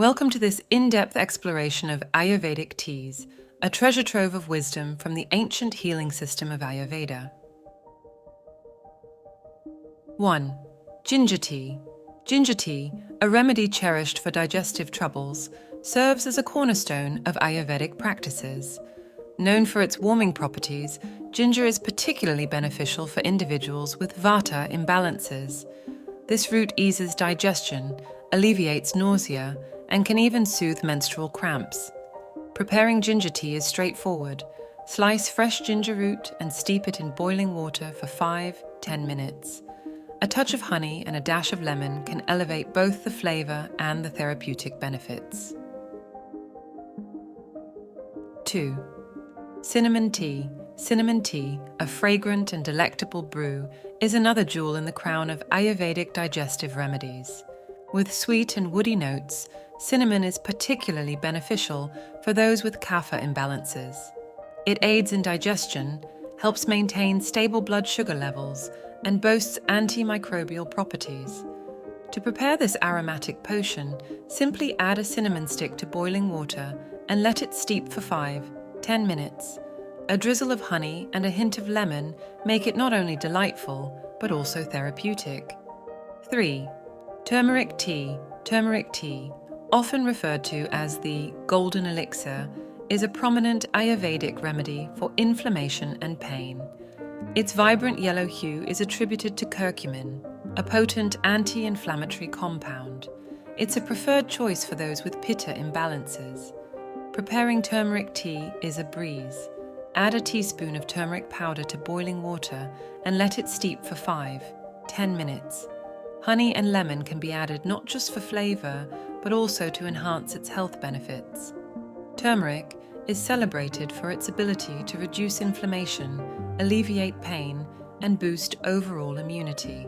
Welcome to this in-depth exploration of Ayurvedic teas, a treasure trove of wisdom from the ancient healing system of Ayurveda. 1. Ginger tea. Ginger tea, a remedy cherished for digestive troubles, serves as a cornerstone of Ayurvedic practices. Known for its warming properties, ginger is particularly beneficial for individuals with Vata imbalances. This root eases digestion, alleviates nausea, and can even soothe menstrual cramps. Preparing ginger tea is straightforward. Slice fresh ginger root and steep it in boiling water for 5-10 minutes. A touch of honey and a dash of lemon can elevate both the flavor and the therapeutic benefits. 2. Cinnamon tea. Cinnamon tea, a fragrant and delectable brew, is another jewel in the crown of Ayurvedic digestive remedies. With sweet and woody notes, cinnamon is particularly beneficial for those with kapha imbalances. It aids in digestion, helps maintain stable blood sugar levels, and boasts antimicrobial properties. To prepare this aromatic potion, simply add a cinnamon stick to boiling water and let it steep for 5-10 minutes. A drizzle of honey and a hint of lemon make it not only delightful, but also therapeutic. 3. Turmeric tea. Turmeric tea, often referred to as the golden elixir, is a prominent Ayurvedic remedy for inflammation and pain. Its vibrant yellow hue is attributed to curcumin, a potent anti-inflammatory compound. It's a preferred choice for those with pitta imbalances. Preparing turmeric tea is a breeze. Add a teaspoon of turmeric powder to boiling water and let it steep for 5-10 minutes. Honey and lemon can be added not just for flavor, but also to enhance its health benefits. Turmeric is celebrated for its ability to reduce inflammation, alleviate pain, and boost overall immunity.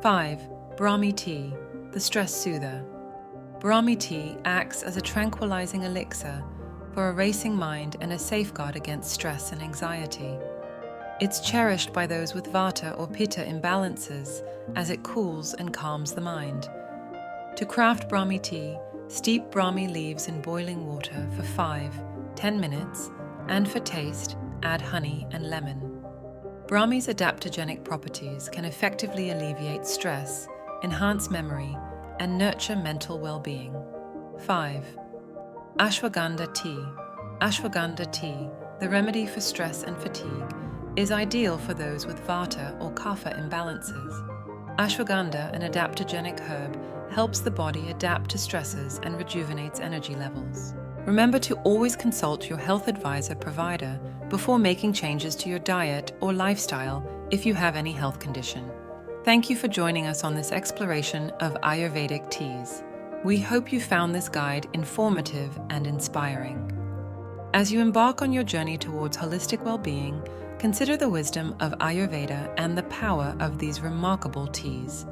5. Brahmi tea, the stress soother. Brahmi tea acts as a tranquilizing elixir for a racing mind and a safeguard against stress and anxiety. It's cherished by those with Vata or Pitta imbalances as it cools and calms the mind. To craft Brahmi tea, steep Brahmi leaves in boiling water for 5-10 minutes, and for taste, add honey and lemon. Brahmi's adaptogenic properties can effectively alleviate stress, enhance memory, and nurture mental well-being. 5. Ashwagandha tea. Ashwagandha tea, the remedy for stress and fatigue, is ideal for those with Vata or Kapha imbalances. Ashwagandha, an adaptogenic herb, helps the body adapt to stresses and rejuvenates energy levels. Remember to always consult your health advisor provider before making changes to your diet or lifestyle if you have any health condition. Thank you for joining us on this exploration of Ayurvedic teas. We hope you found this guide informative and inspiring. As you embark on your journey towards holistic well-being, consider the wisdom of Ayurveda and the power of these remarkable teas.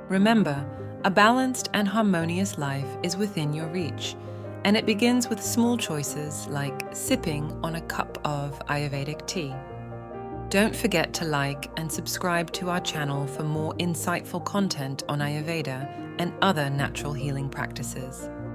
Remember, a balanced and harmonious life is within your reach, and it begins with small choices like sipping on a cup of Ayurvedic tea. Don't forget to like and subscribe to our channel for more insightful content on Ayurveda and other natural healing practices.